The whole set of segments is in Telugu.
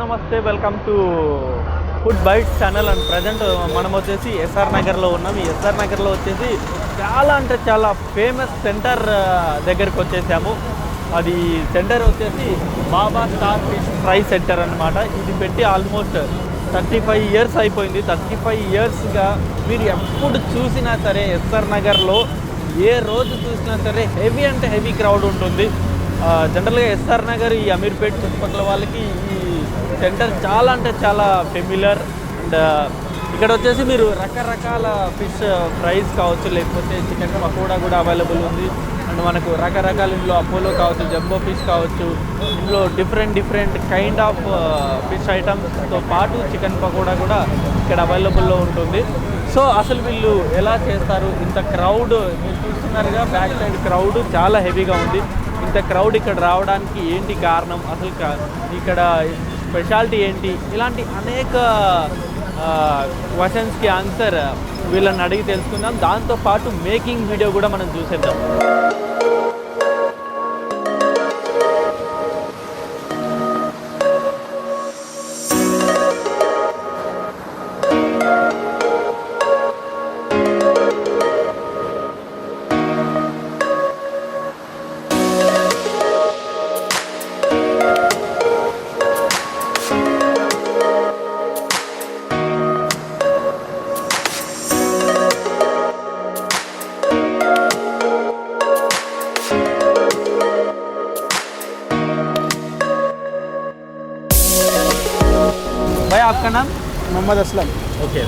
నమస్తే, welcome to food bites channel. And present మనం వచ్చేసి ఎస్ఆర్ నగర్లో ఉన్నాం. ఈ ఎస్ఆర్ నగర్లో వచ్చేసి చాలా అంటే చాలా ఫేమస్ సెంటర్ దగ్గరికి వచ్చేసాము. అది సెంటర్ వచ్చేసి బాబా స్టార్ ఫిష్ ఫ్రై సెంటర్ అనమాట. ఇది పెట్టి ఆల్మోస్ట్ 35 ఇయర్స్ అయిపోయింది. 35 ఇయర్స్గా మీరు ఎప్పుడు చూసినా సరే ఎస్ఆర్ నగర్లో ఏ రోజు చూసినా సరే హెవీ అంటే హెవీ క్రౌడ్ ఉంటుంది. జనరల్గా ఎస్ఆర్ నగర్ ఈ అమీర్పేట్ చుట్టుపక్కల వాళ్ళకి ఈ సెంటర్ చాలా అంటే చాలా ఫెమిలియర్. అండ్ ఇక్కడ వచ్చేసి మీరు రకరకాల ఫిష్ ఫ్రైస్ కావచ్చు, లేకపోతే చికెన్ పకోడా కూడా అవైలబుల్ ఉంది. అండ్ మనకు రకరకాల ఇందులో అపోలో కావచ్చు, జంబో ఫిష్ కావచ్చు, ఇందులో డిఫరెంట్ కైండ్ ఆఫ్ ఫిష్ ఐటమ్స్తో పాటు చికెన్ పకోడా కూడా ఇక్కడ అవైలబుల్లో ఉంటుంది. సో అసలు వీళ్ళు ఎలా చేస్తారు? ఇంత క్రౌడ్ మీరు చూస్తున్నారుగా, బ్యాక్ సైడ్ క్రౌడ్ చాలా హెవీగా ఉంది. ఇంత క్రౌడ్ ఇక్కడ రావడానికి ఏంటి కారణం, అసలు ఇక్కడ స్పెషాలిటీ ఏంటి, ఇలాంటి అనేక క్వశ్చన్స్కి ఆన్సర్ వీళ్ళని అడిగి తెలుసుకుందాం. దాంతోపాటు మేకింగ్ వీడియో కూడా మనం చూసేద్దాం. భయ్ ఆప్కా నామ్? మొహమ్మద్ అస్లం. ఓకే,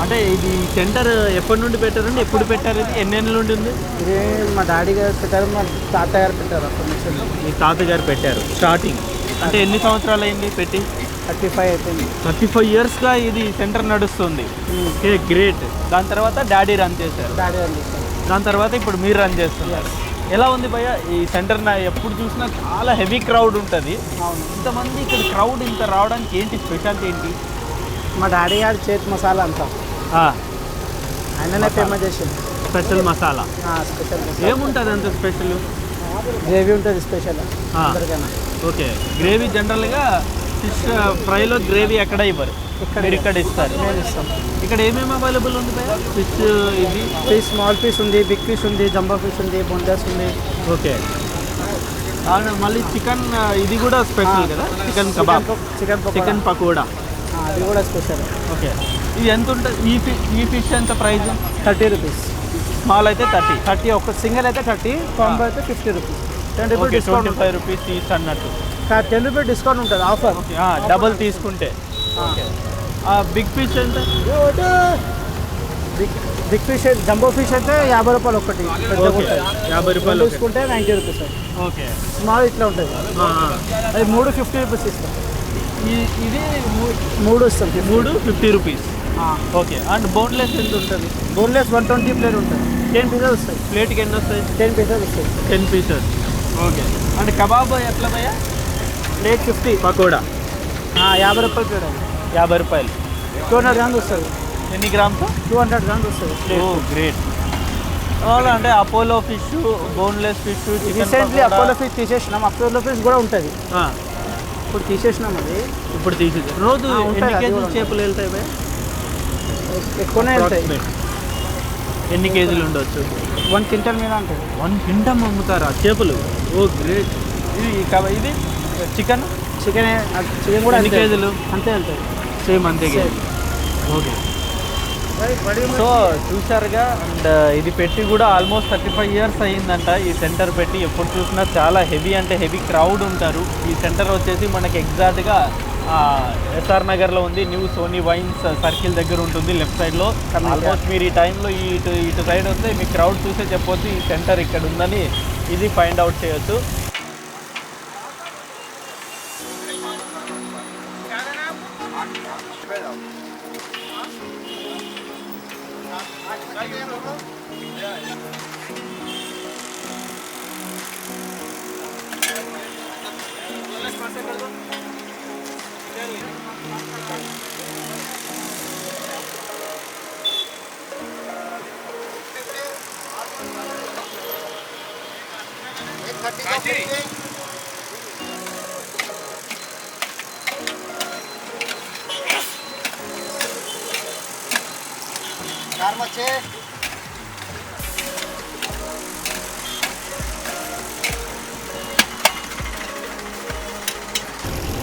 అంటే ఇది సెంటర్ ఎప్పటి నుండి పెట్టారండి? ఎప్పుడు పెట్టారు? ఇది ఎన్ని ఏళ్ళ నుండి ఉంది? ఇది మా డాడీ గారు పెట్టారు, మా తాతగారు పెట్టారు. అప్పటి నుంచి మీ తాతగారు పెట్టారు స్టార్టింగ్. అంటే ఎన్ని సంవత్సరాలు అయింది పెట్టి? 35 అయిపోయింది. 35 ఇయర్స్గా ఇది సెంటర్ నడుస్తుంది. Okay, great. దాని తర్వాత డాడీ రన్ చేశారు. డాడీ అందిస్తారు. దాని తర్వాత ఇప్పుడు మీరు రన్ చేస్తున్నారు. ఎలా ఉంది భయ్య ఈ సెంటర్? ఎప్పుడు చూసినా చాలా హెవీ క్రౌడ్ ఉంటుంది. అవును. ఇంతమంది ఇక్కడ క్రౌడ్ ఇంత రావడానికి ఏంటి స్పెషాలిటీ ఏంటి? మా డాడీ గారి చేతి మసాలా అంతా ఆయననే ఫేమస్ చేసింది. స్పెషల్ మసాలా స్పెషల్ ఏముంటుంది అంత స్పెషల్? గ్రేవీ ఉంటుంది స్పెషల్ అందరికైనా. ఓకే, గ్రేవీ జనరల్గా ఫిష్ ఫ్రైలో గ్రేవీ ఎక్కడ ఇవ్వరు, ఇక్కడ ఇస్తారు. మేము ఇస్తాం. ఇక్కడ ఏమేమి అవైలబుల్ ఉంది భయ్య? ఫిష్ ఇది ఫిష్, స్మాల్ ఫిష్ ఉంది, బిగ్ ఫిష్ ఉంది, జంబో ఫిష్ ఉంది, బోన్లెస్ ఉంది. ఓకే, మళ్ళీ చికెన్ ఇది కూడా స్పెషల్ కదా, చికెన్ కబాబ్, చికెన్ పకోడా అది కూడా స్పెషల్. ఓకే, ఇది ఎంత ఉంటుంది? ఈ ఫిష్ ఎంత ప్రైస్? 30 రూపీస్. స్మాల్ అయితే 30. ఒక సింగిల్ అయితే 30, కాంబో అయితే 50 rupees. 10 rupees discount. 25 rupees each అన్నట్టు. 10 రూపీస్ డిస్కౌంట్ ఉంటుంది ఆఫర్. డబల్ తీసుకుంటే. ఓకే, బిగ్ ఫిష్ ఎంత? బిగ్ ఫిష్ జంబో ఫిష్ అయితే 50 రూపాయలు ఒకటి. 50 రూపాయలు తీసుకుంటే 90 రూపీస్. ఓకే, స్మాల్ ఇట్లా ఉంటుంది. అది 3 50 రూపీస్ ఇస్తాం. ఇది 3 ఇస్తాం. 3 50 రూపీస్. ఓకే, అండ్ బోన్లెస్ ఎంత ఉంటుంది? బోన్లెస్ 120 ప్లేట్ ఉంటుంది. 10 పీసెస్ వస్తాయి. ప్లేట్కి ఎన్ని వస్తాయి? 10 పీసెస్ వస్తాయి. 10 పీసెస్. ఓకే, అండ్ కబాబ్ ఎట్లా భయ్యా? ప్లేట్ 50. పకోడా 50 రూపాయలు ప్లేట్. అది 50 రూపాయలు. 200 గ్రామ్స్ వస్తుంది. ఎన్ని గ్రామ్స్? 200 గ్రామ్స్ వస్తుంది. Oh great. అంటే Apollo fish, boneless fish, recently Apollo fish తీసేసినాం. అపోలో ఫిష్ కూడా ఉంటుంది. ఇప్పుడు తీసేసినాం. అది ఇప్పుడు తీసేసి రోజు ఎన్ని కేజీలు చేపలు వెళ్తాయి భయ్యా? ఎక్కువనే వెళ్తాయి. ఎన్ని కేజీలు ఉండొచ్చు? 1 క్వింటల్ మీద ఉంటుంది. 1 క్వింటల్ అమ్ముతారా చేపలు? ఓ గ్రేట్. ఇది చికెన్ కూడా ఎన్ని కేజీలు? అంతే వెళ్తాయి. సేమ్ అంతే కేజీ. ఓకే, సో చూసారుగా. అండ్ ఇది పెట్టి కూడా ఆల్మోస్ట్ 35 ఇయర్స్ అయ్యిందంట ఈ సెంటర్ పెట్టి. ఎప్పుడు చూసినా చాలా హెవీ అంటే హెవీ క్రౌడ్ ఉంటారు. ఈ సెంటర్ వచ్చేసి మనకి ఎగ్జాక్ట్గా ఎస్ఆర్ నగర్లో ఉంది. న్యూ సోనీ వైన్స్ సర్కిల్ దగ్గర ఉంటుంది, లెఫ్ట్ సైడ్లో. ఆల్మోస్ట్ మీరు ఈ టైంలో ఇటు సైడ్ వస్తే మీ క్రౌడ్ చూసే చెప్పొచ్చు ఈ సెంటర్ ఇక్కడ ఉందని ఇది ఫైండ్ అవుట్ చేయొచ్చు.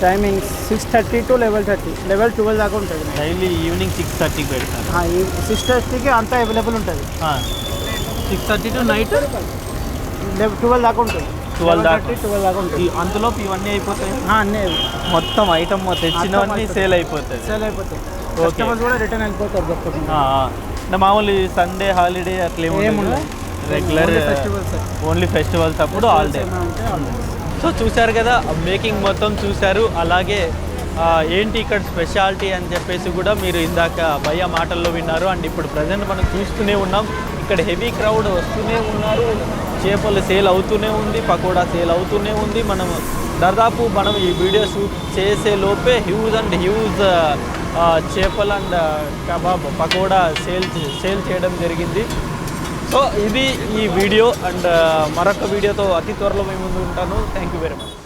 టైమింగ్ 6:30 టు లెవెల్ 12 దాకా ఉంటుంది. డైలీ ఈవినింగ్ 6:30కి పెడతాను. 6:30కి అంతా అవైలబుల్ ఉంటుంది. 6:30 టు నైట్ 12 దాకా ఉంటుంది. 12 దాకా ఉంటుంది. అందులోపు ఇవన్నీ అయిపోతాయి. అన్నీ మొత్తం ఐటమ్ తెచ్చినవన్నీ సేల్ అయిపోతాయి. కస్టమర్స్ కూడా రిటర్న్ వెళ్ళిపోతారు తప్పకుండా. మామూలు సండే హాలిడే అట్లా ఏముండదు. రెగ్యులర్ ఓన్లీ ఫెస్టివల్స్ అప్పుడు ఆల్ డే. సో చూశారు కదా, మేకింగ్ మొత్తం చూశారు. అలాగే ఏంటి ఇక్కడ స్పెషాలిటీ అని చెప్పేసి కూడా మీరు ఇందాక భయ్య మాటల్లో విన్నారు. అండ్ ఇప్పుడు ప్రజెంట్ మనం చూస్తూనే ఉన్నాం, ఇక్కడ హెవీ క్రౌడ్ వస్తూనే ఉన్నారు. చేపలు సేల్ అవుతూనే ఉంది, పకోడా సేల్ అవుతూనే ఉంది. మనం ఈ వీడియో షూట్ చేసే లోపే హ్యూజ్ చేపలు అండ్ కబాబ్ పకోడా సేల్ చేయడం జరిగింది. సో ఇది ఈ వీడియో. అండ్ మరొక వీడియోతో అతి త్వరలో మేము ముందు ఉంటాను. Thank you very much.